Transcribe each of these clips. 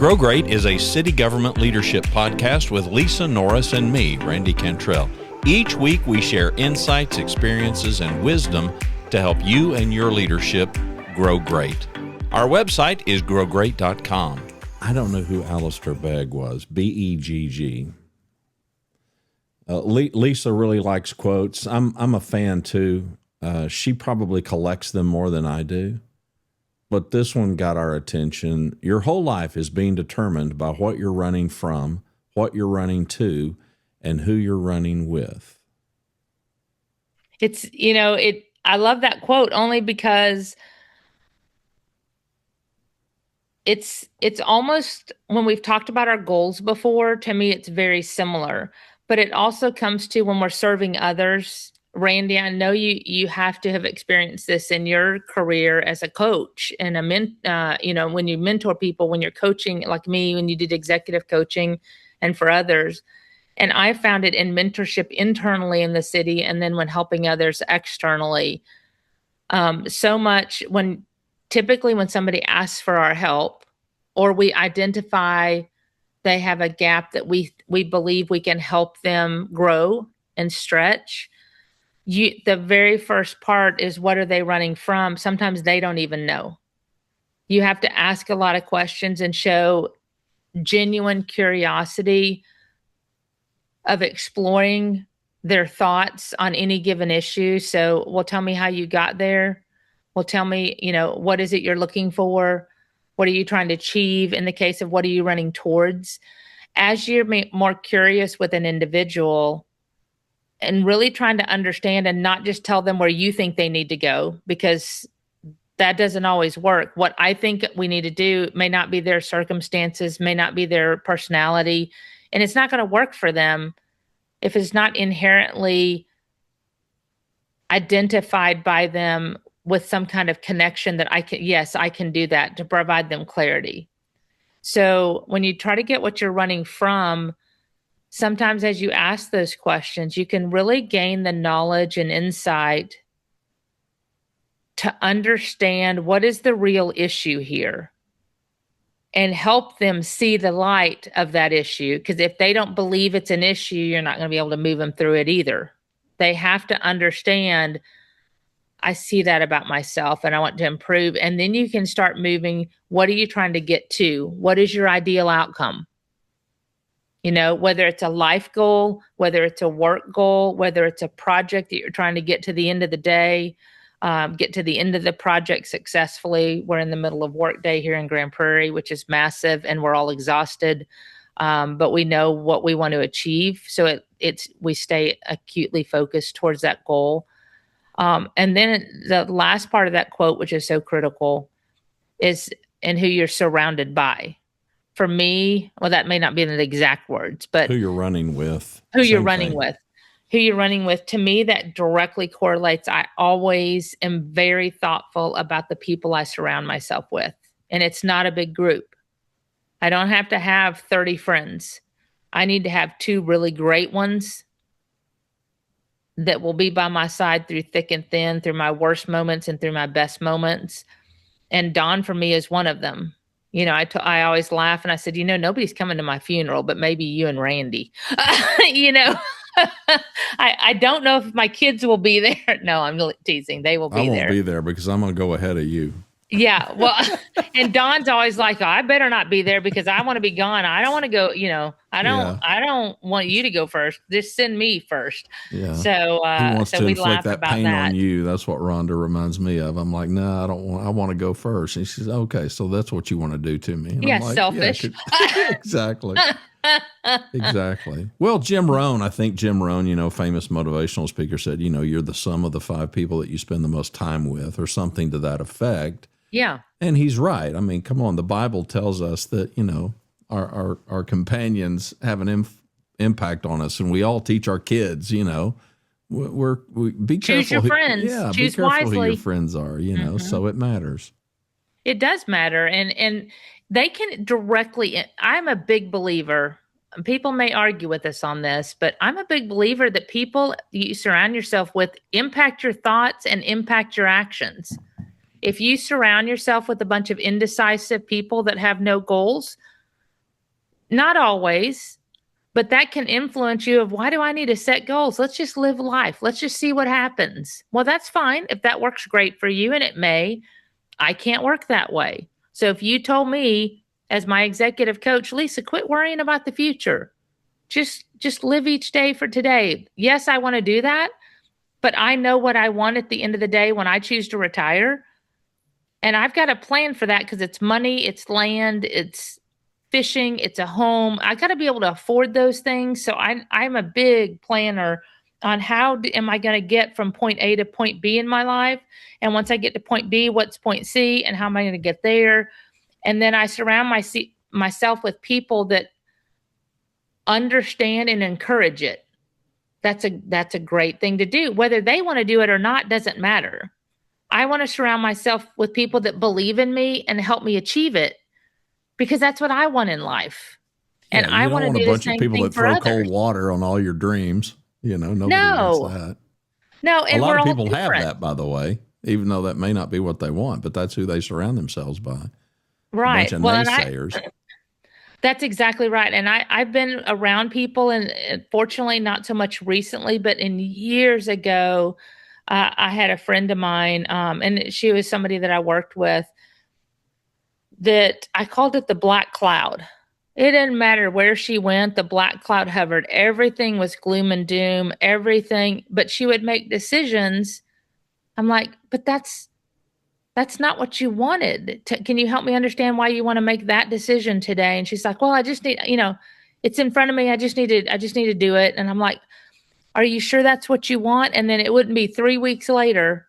Grow Great is a city government leadership podcast with Lisa Norris and me, Randy Cantrell. Each week we share insights, experiences, and wisdom to help you and your leadership grow great. Our website is growgreat.com. I don't know who Alistair Begg was, B-E-G-G. Lisa really likes quotes. I'm a fan too. She probably collects them more than I do. But this one got our attention. Your whole life is being determined by what you're running from, what you're running to, and who you're running with. I love that quote only because it's almost, when we've talked about our goals before, to me, it's very similar. But it also comes to when we're serving others. Randy, I know you have to have experienced this in your career as a coach and when you mentor people, when you're coaching, like me, when you did executive coaching and for others. And I found it in mentorship internally in the city, and then when helping others externally. So much typically when somebody asks for our help, or we identify they have a gap that we believe we can help them grow and stretch. The very first part is, what are they running from? Sometimes they don't even know. You have to ask a lot of questions and show genuine curiosity of exploring their thoughts on any given issue. So, well, tell me how you got there. Well, tell me, what is it you're looking for? What are you trying to achieve? In the case of what are you running towards? As you're more curious with an individual, and really trying to understand and not just tell them where you think they need to go, because that doesn't always work. What I think we need to do may not be their circumstances, may not be their personality, and it's not going to work for them if it's not inherently identified by them with some kind of connection that I can do that to provide them clarity. So when you try to get what you're running from, sometimes as you ask those questions, you can really gain the knowledge and insight to understand what is the real issue here and help them see the light of that issue. Because if they don't believe it's an issue, you're not going to be able to move them through it either. They have to understand, I see that about myself and I want to improve. And then you can start moving. What are you trying to get to? What is your ideal outcome? Whether it's a life goal, whether it's a work goal, whether it's a project that you're trying to get to the end of the day, get to the end of the project successfully. We're in the middle of work day here in Grand Prairie, which is massive, and we're all exhausted. But we know what we want to achieve. So we stay acutely focused towards that goal. And then the last part of that quote, which is so critical, is in who you're surrounded by. For me, well, that may not be the exact words, but who you're running with. Who you're running with. To me, that directly correlates. I always am very thoughtful about the people I surround myself with. And it's not a big group. I don't have to have 30 friends. I need to have 2 really great ones that will be by my side through thick and thin, through my worst moments and through my best moments. And Dawn, for me, is one of them. I always laugh and I said, nobody's coming to my funeral, but maybe you and Randy. I don't know if my kids will be there. No, I'm teasing. They will be there. I won't be there because I'm going to go ahead of you. Yeah. Well, and Dawn's always like, I better not be there because I want to be gone. I don't want to go, I don't want you to go first. Just send me first. Yeah. So, he wants to we inflict laugh that about pain that. on you. That's what Rhonda reminds me of. I'm like, no, I don't want, I want to go first. And she says, okay, so that's what you want to do to me. And I'm like, selfish. Yeah, exactly. Exactly. Well, Jim Rohn, I think Jim Rohn, famous motivational speaker, said, you're the sum of the 5 people that you spend the most time with, or something to that effect. Yeah. And he's right. I mean, come on. The Bible tells us that, our companions have an impact on us, and we all teach our kids, we be careful. Choose your friends. Yeah. Choose be careful wisely. who your friends are, so it matters. It does matter. And they can directly, I'm a big believer. People may argue with us on this, but I'm a big believer that people you surround yourself with impact your thoughts and impact your actions. If you surround yourself with a bunch of indecisive people that have no goals, Not always, but that can influence you of, why do I need to set goals? Let's just live life. Let's just see what happens. Well, that's fine if that works great for you, and it may. I can't work that way. So if you told me as my executive coach, Lisa, quit worrying about the future. Just live each day for today. Yes, I want to do that, but I know what I want at the end of the day when I choose to retire. And I've got a plan for that, because it's money, it's land, it's fishing, it's a home. I got to be able to afford those things. So I'm a big planner on am I going to get from point A to point B in my life. And once I get to point B, what's point C, and how am I going to get there? And then I surround myself with people that understand and encourage it. That's a great thing to do. Whether they want to do it or not doesn't matter. I want to surround myself with people that believe in me and help me achieve it, because that's what I want in life. And I want to do the same thing for others. You don't want a bunch of people that throw cold water on all your dreams. Nobody wants that. No, and a lot of people have that, by the way, even though that may not be what they want, but that's who they surround themselves by. Right. A bunch of naysayers. That's exactly right. And I've been around people, and fortunately not so much recently, but in years ago, I had a friend of mine, and she was somebody that I worked with, that I called it the black cloud. It didn't matter where she went, the black cloud hovered. Everything was gloom and doom, everything, but she would make decisions. I'm like, but that's not what you wanted. Can you help me understand why you want to make that decision today? And she's like, well, I just need, it's in front of me. I just need to do it. And I'm like, are you sure that's what you want? And then it wouldn't be 3 weeks later,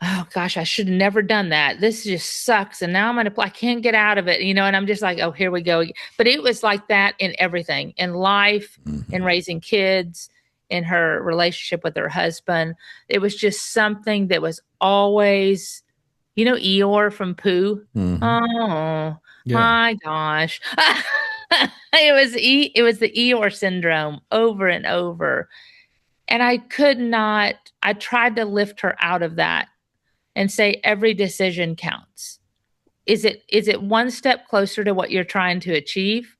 oh gosh, I should have never done that. This just sucks. And now I can't get out of it, and I'm just like, oh, here we go. But it was like that in everything, in life, in raising kids, in her relationship with her husband. It was just something that was always, Eeyore from Pooh. Mm-hmm. Oh, yeah. My gosh. It was the Eeyore syndrome over and over. And I tried to lift her out of that and say, every decision counts. Is it one step closer to what you're trying to achieve?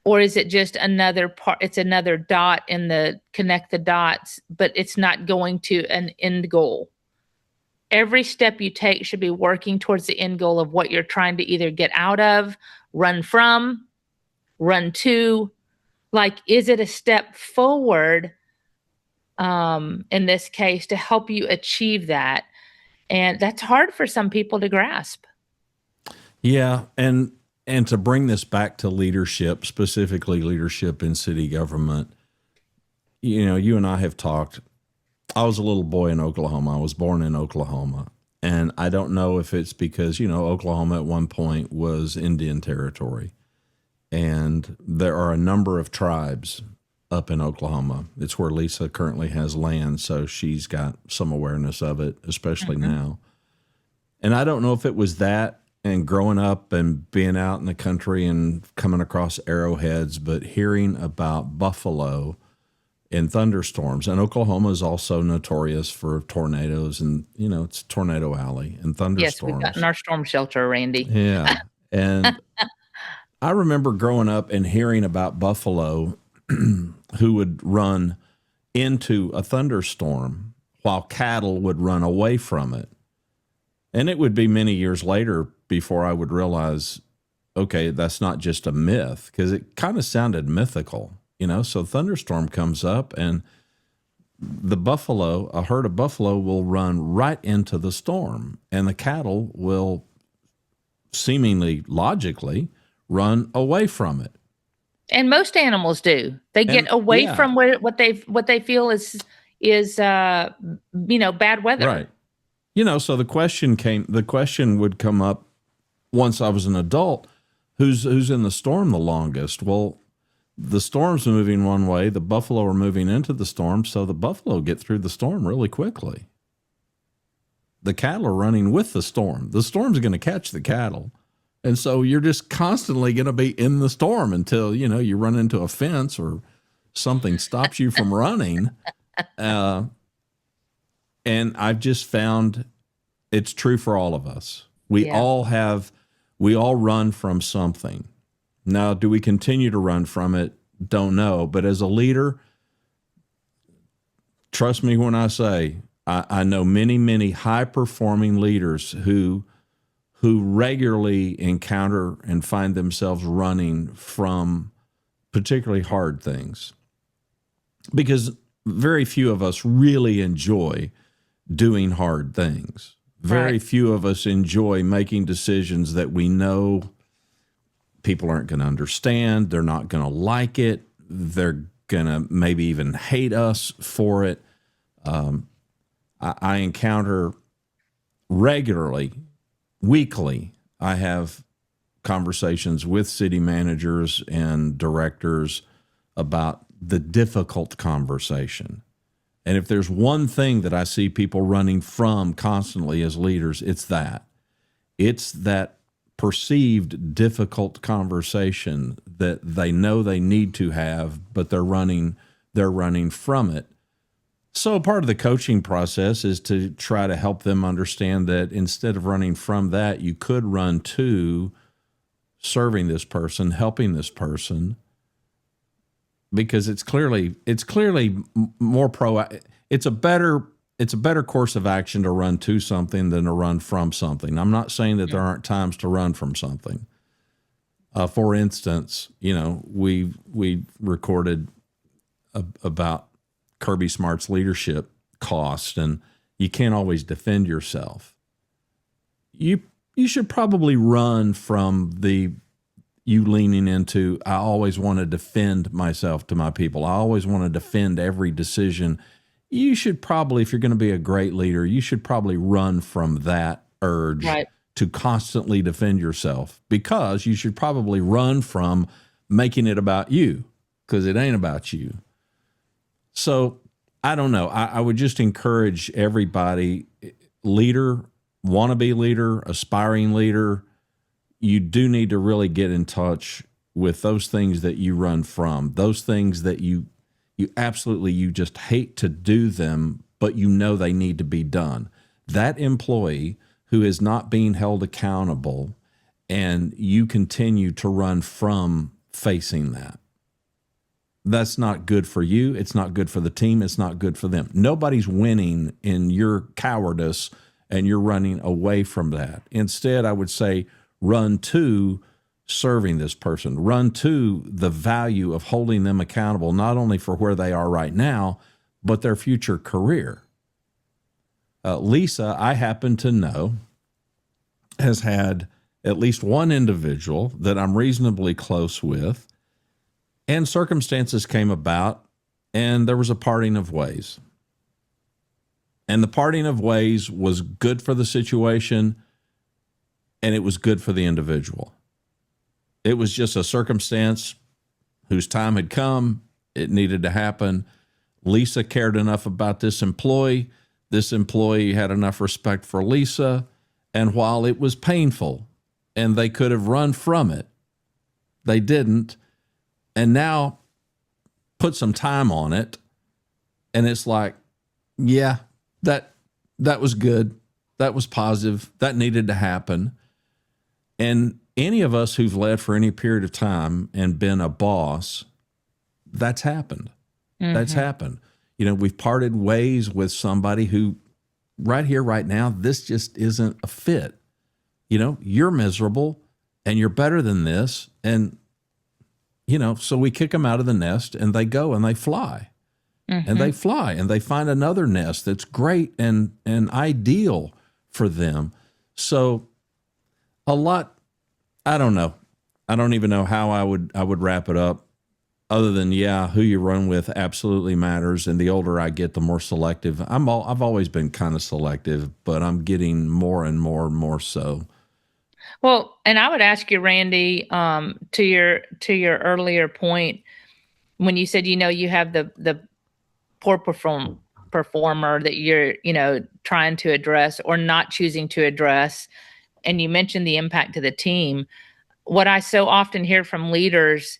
Or is it just another part? It's another dot in the connect the dots, but it's not going to an end goal. Every step you take should be working towards the end goal of what you're trying to either get out of, run from, run to. Like, is it a step forward, in this case, to help you achieve that? And that's hard for some people to grasp. Yeah. And to bring this back to leadership, specifically leadership in city government, you and I have talked. I was a little boy in Oklahoma. I was born in Oklahoma. And I don't know if it's because, Oklahoma at one point was Indian territory. And there are a number of tribes up in Oklahoma. It's where Lisa currently has land, so she's got some awareness of it, especially now. And I don't know if it was that and growing up and being out in the country and coming across arrowheads, but hearing about buffalo in thunderstorms. And Oklahoma is also notorious for tornadoes, and, it's Tornado Alley and thunderstorms. Yes, we've got in our storm shelter, Randy. Yeah. And I remember growing up and hearing about buffalo who would run into a thunderstorm while cattle would run away from it. And it would be many years later before I would realize, okay, that's not just a myth, because it kind of sounded mythical, So thunderstorm comes up, and a herd of buffalo will run right into the storm, and the cattle will seemingly logically run away from it. And most animals do. They get away from what they feel is bad weather. Right. So the question would come up once I was an adult, who's in the storm the longest? Well, the storm's moving one way, the buffalo are moving into the storm, so the buffalo get through the storm really quickly. The cattle are running with the storm. The storm's going to catch the cattle. And so you're just constantly going to be in the storm until, you run into a fence or something stops you from running. And I've just found it's true for all of us. We all run from something. Now, do we continue to run from it? Don't know. But as a leader, trust me when I say I know many, many high-performing leaders who regularly encounter and find themselves running from particularly hard things, because very few of us really enjoy doing hard things. Very few of us enjoy making decisions that we know people aren't going to understand. They're not going to like it. They're going to maybe even hate us for it. I encounter regularly, weekly, I have conversations with city managers and directors about the difficult conversation. And if there's one thing that I see people running from constantly as leaders, it's that. It's that perceived difficult conversation that they know they need to have, but they're running from it. So part of the coaching process is to try to help them understand that instead of running from that, you could run to serving this person, helping this person, because it's clearly more it's a better course of action to run to something than to run from something. I'm not saying that there aren't times to run from something. For instance, we recorded about Kirby Smart's leadership cost, and you can't always defend yourself. You should probably run from you leaning into, I always want to defend myself to my people. I always want to defend every decision. You should probably, if you're going to be a great leader, you should probably run from that urge to constantly defend yourself, because you should probably run from making it about you, because it ain't about you. So I don't know. I would just encourage everybody, leader, wannabe leader, aspiring leader, you do need to really get in touch with those things that you run from, those things that you absolutely, you just hate to do them, but you know they need to be done. That employee who is not being held accountable, and you continue to run from facing that. That's not good for you. It's not good for the team. It's not good for them. Nobody's winning in your cowardice and you're running away from that. Instead, I would say run to serving this person, run to the value of holding them accountable, not only for where they are right now, but their future career. Lisa, I happen to know, has had at least one individual that I'm reasonably close with, and circumstances came about, and there was a parting of ways. And the parting of ways was good for the situation, and it was good for the individual. It was just a circumstance whose time had come. It needed to happen. Lisa cared enough about this employee. This employee had enough respect for Lisa. And while it was painful and they could have run from it, they didn't. And now put some time on it. And it's like, yeah, that was good. That was positive. That needed to happen. And any of us who've led for any period of time and been a boss, that's happened. Mm-hmm. That's happened. We've parted ways with somebody who right here, right now, this just isn't a fit. You're miserable and you're better than this. And, so we kick them out of the nest and they go and they fly. Mm-hmm. And they fly and they find another nest that's great and ideal for them. So a lot, I don't know. I don't even know how I would wrap it up, other than, who you run with absolutely matters. And the older I get, the more selective. I've always been kind of selective, but I'm getting more and more so. Well, and I would ask you, Randy, to your earlier point, when you said, you have the poor performer that you're, trying to address or not choosing to address, and you mentioned the impact to the team. What I so often hear from leaders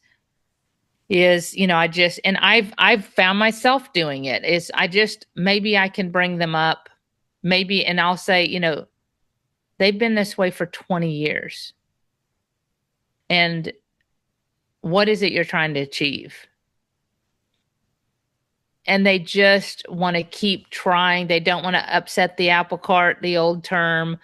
is, I've found myself doing it, is maybe I can bring them up, maybe, and I'll say, they've been this way for 20 years. And what is it you're trying to achieve? And they just want to keep trying. They don't want to upset the apple cart, the old term.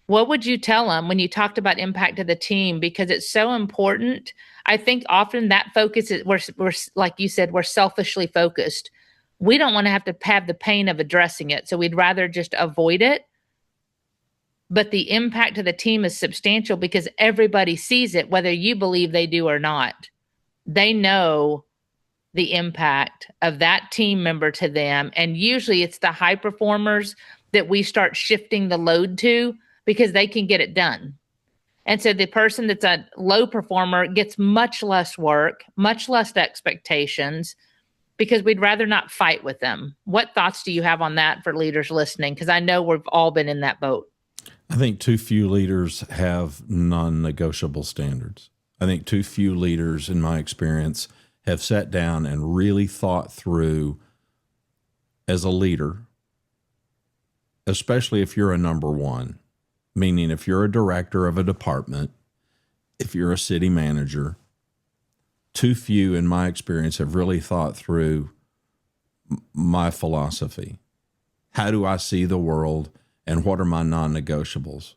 What would you tell them when you talked about impact to the team? Because it's so important. I think often that focus is, we're like you said, we're selfishly focused. We don't want to have the pain of addressing it. So we'd rather just avoid it. But the impact to the team is substantial because everybody sees it, whether you believe they do or not. They know the impact of that team member to them. And usually it's the high performers that we start shifting the load to because they can get it done. And so the person that's a low performer gets much less work, much less expectations, because we'd rather not fight with them. What thoughts do you have on that for leaders listening? Because I know we've all been in that boat. I think too few leaders have non-negotiable standards. I think too few leaders, in my experience, have sat down and really thought through as a leader, especially if you're a number one, meaning if you're a director of a department, if you're a city manager, too few, in my experience, have really thought through my philosophy. How do I see the world, and what are my non-negotiables?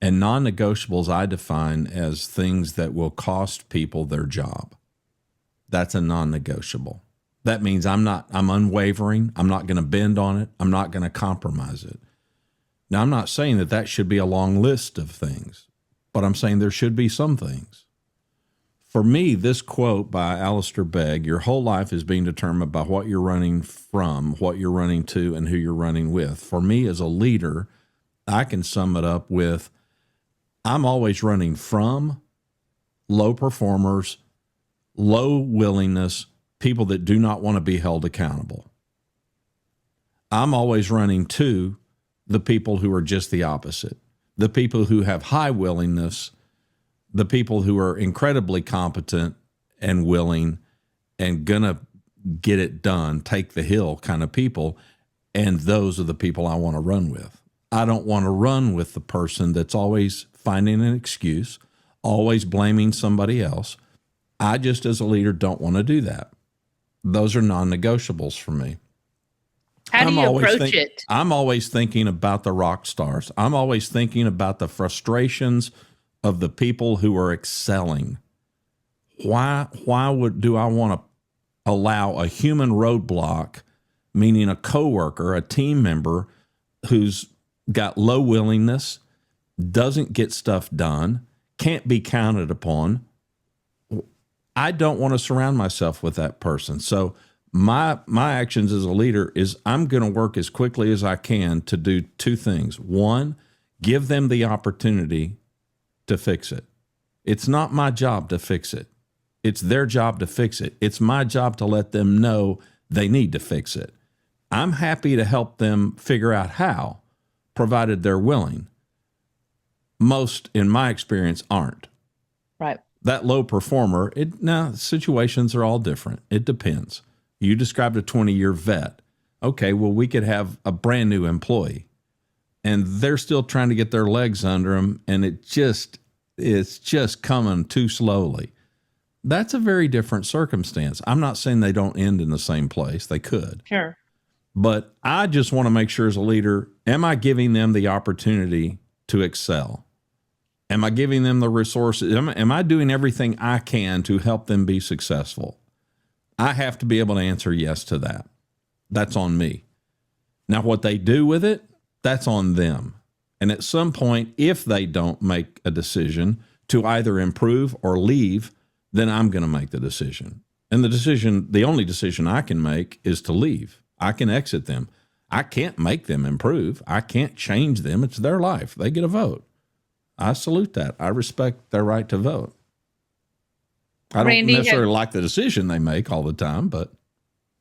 And non-negotiables I define as things that will cost people their job. That's a non-negotiable. That means I'm unwavering. I'm not going to bend on it. I'm not going to compromise it. Now, I'm not saying that should be a long list of things, but I'm saying there should be some things. For me, this quote by Alistair Begg, your whole life is being determined by what you're running from, what you're running to, and who you're running with. For me as a leader, I can sum it up with, I'm always running from low performers, low willingness, people that do not want to be held accountable. I'm always running to the people who are just the opposite, the people who have high willingness, the people who are incredibly competent and willing and gonna get it done, take the hill kind of people, and those are the people I want to run with. I don't want to run with the person that's always finding an excuse, always blaming somebody else. I just, as a leader, don't want to do that. Those are non-negotiables for me. How do you approach it? I'm always thinking about the rock stars. I'm always thinking about the frustrations of the people who are excelling. Why do I want to allow a human roadblock, meaning a coworker, a team member who's got low willingness, doesn't get stuff done, can't be counted upon? I don't want to surround myself with that person. So my actions as a leader is I'm going to work as quickly as I can to do two things. One, give them the opportunity to fix it. It's not my job to fix it. It's their job to fix it. It's my job to let them know they need to fix it. I'm happy to help them figure out how, provided they're willing. Most, in my experience, aren't. Right. That low performer, now situations are all different. It depends. You described a 20-year vet. Okay, well, we could have a brand new employee and they're still trying to get their legs under them and it's just coming too slowly. That's a very different circumstance. I'm not saying they don't end in the same place. They could. Sure. But I just want to make sure as a leader, am I giving them the opportunity to excel? Am I giving them the resources? Am I doing everything I can to help them be successful? I have to be able to answer yes to that. That's on me. Now, what they do with it, that's on them. And at some point, if they don't make a decision to either improve or leave, then I'm going to make the decision. And the only decision I can make is to leave. I can exit them. I can't make them improve. I can't change them. It's their life. They get a vote. I salute that. I respect their right to vote. I don't necessarily like the decision they make all the time, but.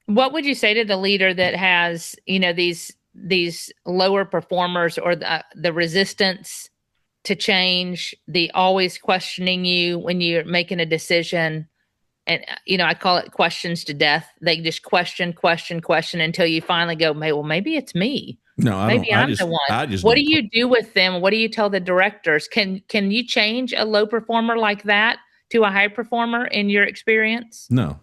What would you say to the leader that has, these lower performers or the resistance to change, the always questioning you when you're making a decision? And, I call it questions to death. They just question until you finally go, well, maybe it's me. No, maybe I'm the one. What do you do with them? What do you tell the directors? Can you change a low performer like that? to a high performer in your experience? No,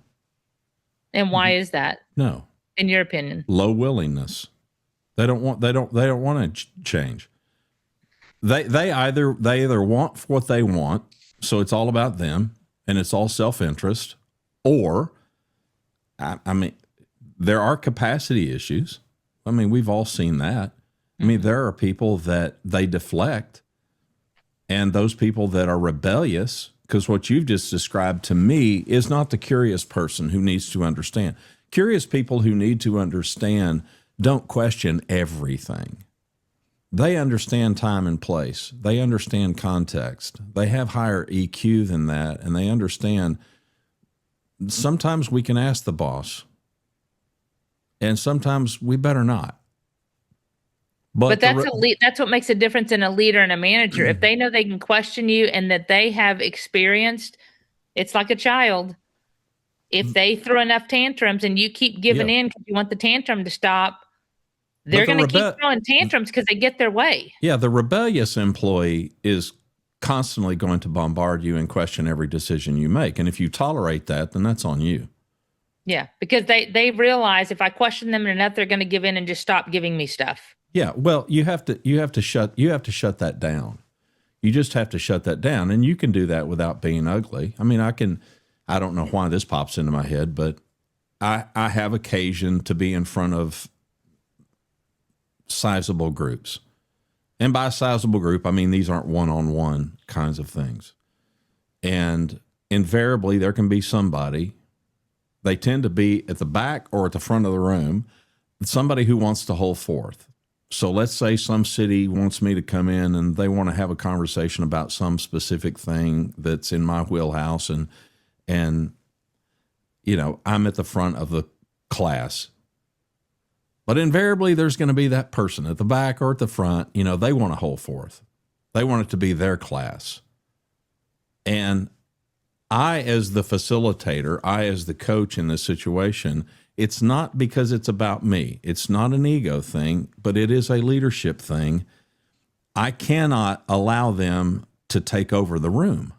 And why is that, no. in your opinion? Low willingness. They don't want to change. They either want what they want, so it's all about them and it's all self-interest, or I mean, there are capacity issues. I mean, we've all seen that. I mean, there are people that they deflect, and those people that are rebellious, because what you've just described to me is not the curious person who needs to understand. Curious people who need to understand don't question everything. They understand time and place. They understand context. They have higher EQ than that, and they understand sometimes we can ask the boss, and sometimes we better not. But that's that's what makes a difference in a leader and a manager. If they know they can question you and that they have experienced, it's like a child. If they throw enough tantrums and you keep giving in because you want the tantrum to stop, they're going to keep throwing tantrums because they get their way. Yeah, the rebellious employee is constantly going to bombard you and question every decision you make. And if you tolerate that, then that's on you. Yeah, because they realize if I question them enough, they're going to give in and just stop giving me stuff. Yeah, well, you have to shut that down. You just have to shut that down, and you can do that without being ugly. I mean, I don't know why this pops into my head, but I have occasion to be in front of sizable groups. And by sizable group, I mean these aren't one-on-one kinds of things. And invariably there can be somebody, they tend to be at the back or at the front of the room, somebody who wants to hold forth. So let's say some city wants me to come in and they want to have a conversation about some specific thing that's in my wheelhouse, and you know, I'm at the front of the class. But invariably there's going to be that person at the back or at the front, you know, they want to hold forth. They want it to be their class. And I, as the facilitator, I, as the coach in this situation, it's not because it's about me. It's not an ego thing, but it is a leadership thing. I cannot allow them to take over the room.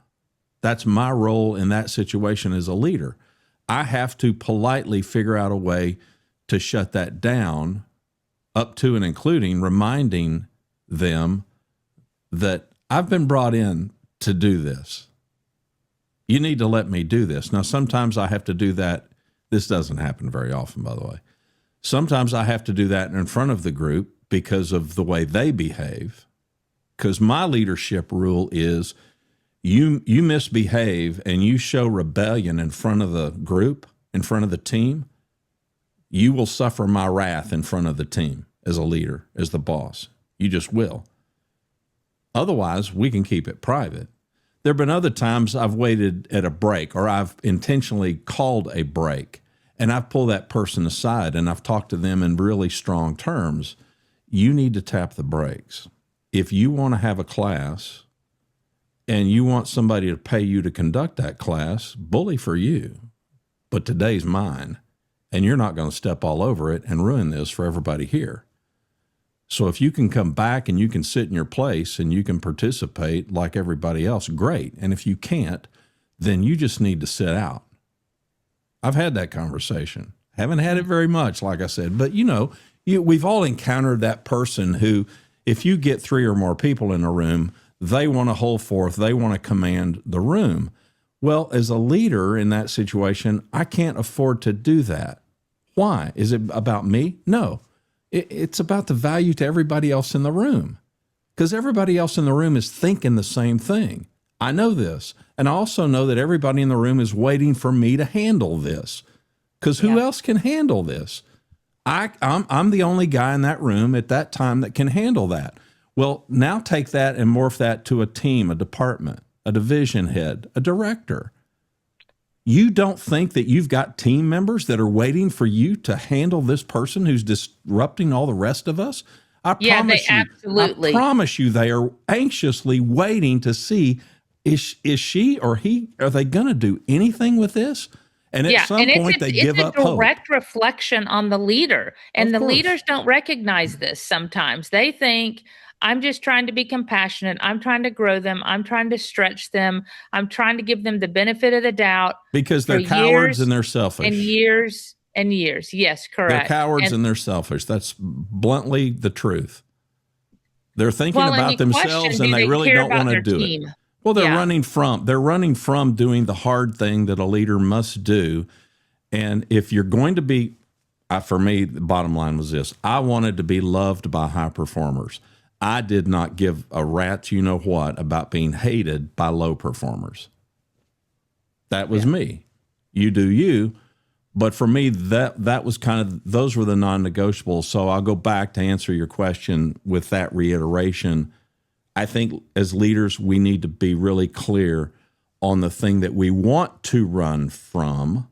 That's my role in that situation as a leader. I have to politely figure out a way to shut that down, up to and including reminding them that I've been brought in to do this. You need to let me do this. Now, sometimes I have to do that. This doesn't happen very often, by the way. Sometimes I have to do that in front of the group because of the way they behave. Because my leadership rule is you misbehave and you show rebellion in front of the group, in front of the team, you will suffer my wrath in front of the team as a leader, as the boss. You just will. Otherwise, we can keep it private. There have been other times I've waited at a break, or I've intentionally called a break, and I've pulled that person aside and I've talked to them in really strong terms. You need to tap the brakes. If you want to have a class and you want somebody to pay you to conduct that class, bully for you. But today's mine, and you're not going to step all over it and ruin this for everybody here. So if you can come back and you can sit in your place and you can participate like everybody else, great. And if you can't, then you just need to sit out. I've had that conversation. Haven't had it very much, like I said. But, you know, we've all encountered that person who, if you get 3 or more people in a room, they want to hold forth. They want to command the room. Well, as a leader in that situation, I can't afford to do that. Why? Is it about me? No. It's about the value to everybody else in the room, because everybody else in the room is thinking the same thing. I know this. And I also know that everybody in the room is waiting for me to handle this, because who else can handle this? I'm the only guy in that room at that time that can handle that. Well, now take that and morph that to a team, a department, a division head, a director. You don't think that you've got team members that are waiting for you to handle this person who's disrupting all the rest of us? I promise you they are anxiously waiting to see, is she or he, are they going to do anything with this? And at some point, they give up hope. It's a direct reflection on the leader. And the leaders don't recognize this sometimes. They think, I'm just trying to be compassionate. I'm trying to grow them. I'm trying to stretch them. I'm trying to give them the benefit of the doubt. Because they're cowards and they're selfish. And years and years. Yes, correct. They're cowards and they're selfish. That's bluntly the truth. They're thinking about themselves and they really don't want to do it. Well, they're running from doing the hard thing that a leader must do. And if you're going to be, for me, the bottom line was this: I wanted to be loved by high performers. I did not give a rat's you know what about being hated by low performers. That was me. You do you. But for me, that was kind of, those were the non-negotiables. So I'll go back to answer your question with that reiteration. I think as leaders, we need to be really clear on the thing that we want to run from,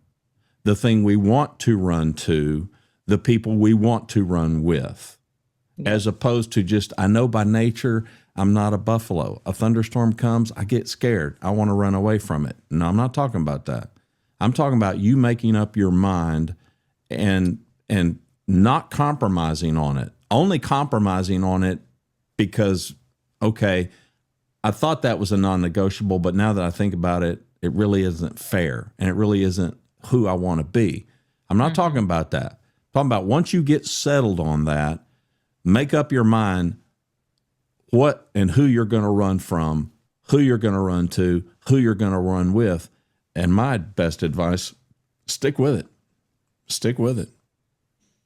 the thing we want to run to, the people we want to run with, as opposed to just, I know by nature, I'm not a buffalo. A thunderstorm comes, I get scared. I want to run away from it. No, I'm not talking about that. I'm talking about you making up your mind and not compromising on it, only compromising on it because, okay, I thought that was a non-negotiable, but now that I think about it, it really isn't fair and it really isn't who I want to be. I'm not talking about that. I'm talking about once you get settled on that, make up your mind what and who you're going to run from, who you're going to run to, who you're going to run with. And my best advice, stick with it. Stick with it.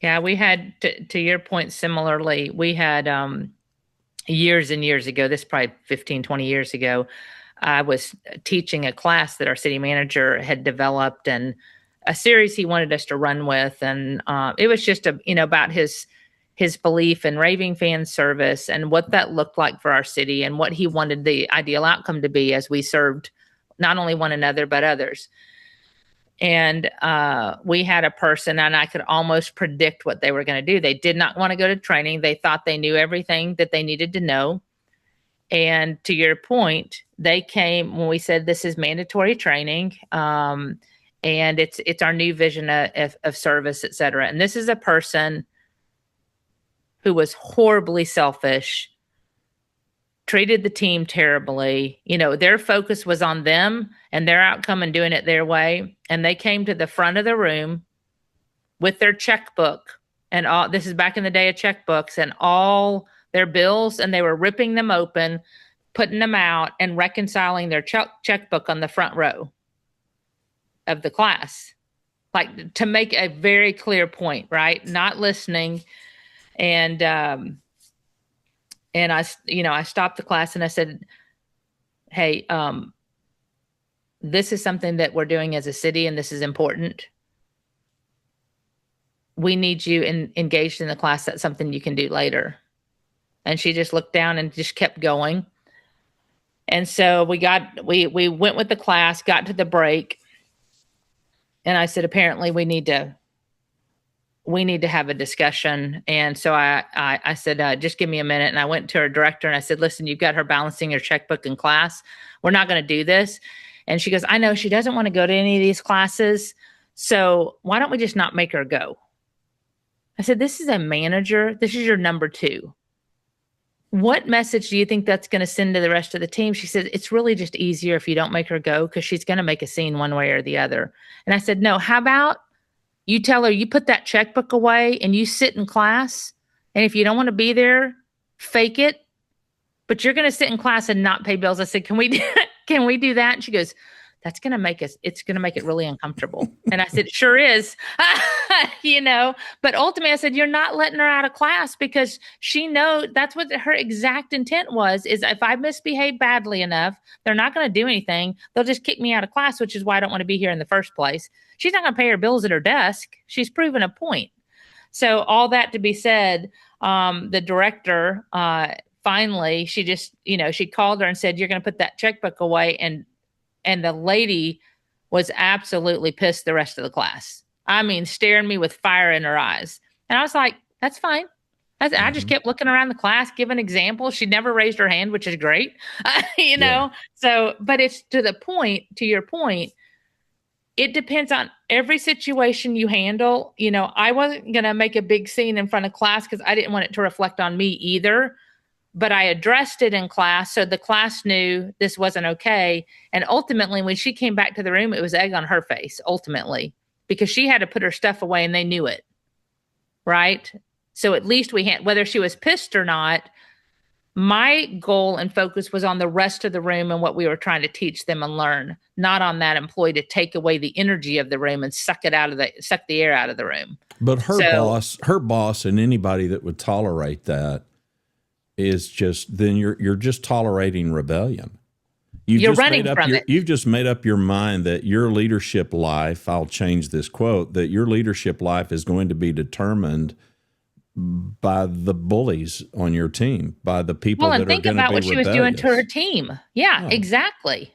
Yeah, we had, to your point, similarly, we had years and years ago, this is probably 15, 20 years ago, I was teaching a class that our city manager had developed and a series he wanted us to run with. And it was just about his belief in raving fan service and what that looked like for our city and what he wanted the ideal outcome to be as we served not only one another, but others. And we had a person, and I could almost predict what they were going to do. They did not want to go to training. They thought they knew everything that they needed to know. And to your point, they came when we said this is mandatory training, and it's our new vision of service, et cetera. And this is a person who was horribly selfish, treated the team terribly. Their focus was on them and their outcome and doing it their way. And they came to the front of the room with their checkbook and all. This is back in the day of checkbooks and all their bills. And they were ripping them open, putting them out and reconciling their checkbook on the front row of the class. Like to make a very clear point, right? Not listening. And I stopped the class and I said, hey, this is something that we're doing as a city and this is important. We need you engaged in the class. That's something you can do later. And she just looked down and just kept going. And so we went with the class, got to the break. And I said, apparently we need to have a discussion. And so I said, just give me a minute. And I went to her director and I said, listen, you've got her balancing her checkbook in class. We're not going to do this. And she goes, I know she doesn't want to go to any of these classes. So why don't we just not make her go? I said, this is a manager. This is your number 2. What message do you think that's going to send to the rest of the team? She said, it's really just easier if you don't make her go because she's going to make a scene one way or the other. And I said, no, how about you tell her you put that checkbook away and you sit in class. And if you don't want to be there, fake it. But you're going to sit in class and not pay bills. I said, can we do that? And she goes, it's going to make it really uncomfortable. And I said, sure is, but ultimately I said, you're not letting her out of class because she knows that's what her exact intent was, is if I misbehave badly enough, they're not going to do anything. They'll just kick me out of class, which is why I don't want to be here in the first place. She's not going to pay her bills at her desk. She's proven a point. So all that to be said, the director, finally, she just, she called her and said, you're going to put that checkbook away. And the lady was absolutely pissed the rest of the class. I mean, staring me with fire in her eyes. And I was like, that's fine. I just kept looking around the class, giving examples. She never raised her hand, which is great, know? So, but it's to your point, it depends on every situation you handle. You know, I wasn't going to make a big scene in front of class because I didn't want it to reflect on me either. But I addressed it in class, so the class knew this wasn't okay. And ultimately, when she came back to the room, it was egg on her face, ultimately, because she had to put her stuff away and they knew it, right? So at least we had, whether she was pissed or not, my goal and focus was on the rest of the room and what we were trying to teach them and learn, not on that employee to take away the energy of the room and suck the air out of the room. But her boss and anybody that would tolerate that is just, then you're just tolerating rebellion. You're running from it. You've just made up your mind that your leadership life, I'll change this quote, that your leadership life is going to be determined by the bullies on your team, by the people that are going to be rebellious. Well, and think about what she was doing to her team. Yeah, exactly.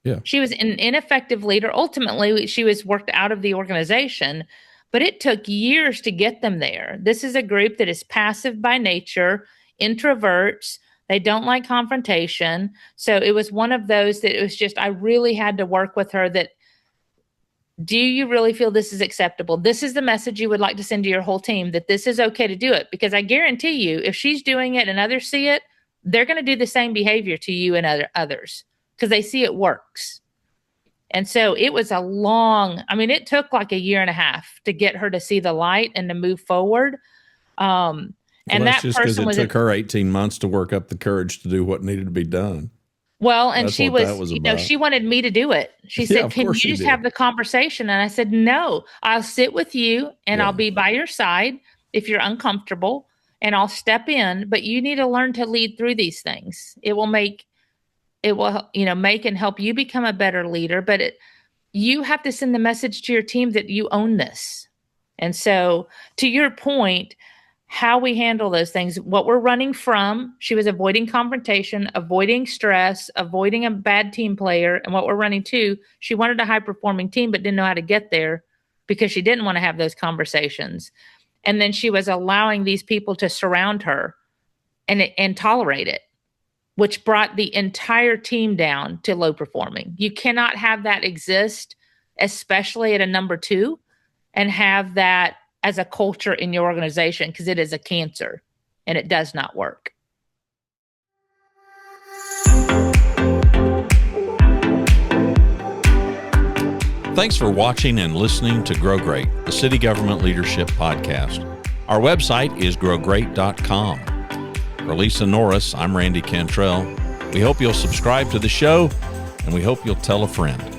Yeah. She was an ineffective leader. Ultimately, she was worked out of the organization, but it took years to get them there. This is a group that is passive by nature, introverts. They don't like confrontation. So it was one of those that it was just, I really had to work with her that, do you really feel this is acceptable? This is the message you would like to send to your whole team, that this is okay to do it. Because I guarantee you, if she's doing it and others see it, they're going to do the same behavior to you and others because they see it works. And so it was it took like a year and a half to get her to see the light and to move forward. And that's that just person because it took her 18 months to work up the courage to do what needed to be done. Well, and That's she what was, that was you know, about. she wanted me to do it. She Yeah, said, of can you course she just did. have the conversation? And I said, no, I'll sit with you and Yeah. I'll be by your side if you're uncomfortable, and I'll step in, but you need to learn to lead through these things. It will make and help you become a better leader, but you have to send the message to your team that you own this. And so to your point, how we handle those things, what we're running from, she was avoiding confrontation, avoiding stress, avoiding a bad team player. And what we're running to, she wanted a high performing team, but didn't know how to get there because she didn't want to have those conversations. And then she was allowing these people to surround her and tolerate it, which brought the entire team down to low performing. You cannot have that exist, especially at a number 2, and have that as a culture in your organization, because it is a cancer and it does not work. Thanks for watching and listening to Grow Great, the City Government Leadership Podcast. Our website is growgreat.com. For Lisa Norris, I'm Randy Cantrell. We hope you'll subscribe to the show, and we hope you'll tell a friend.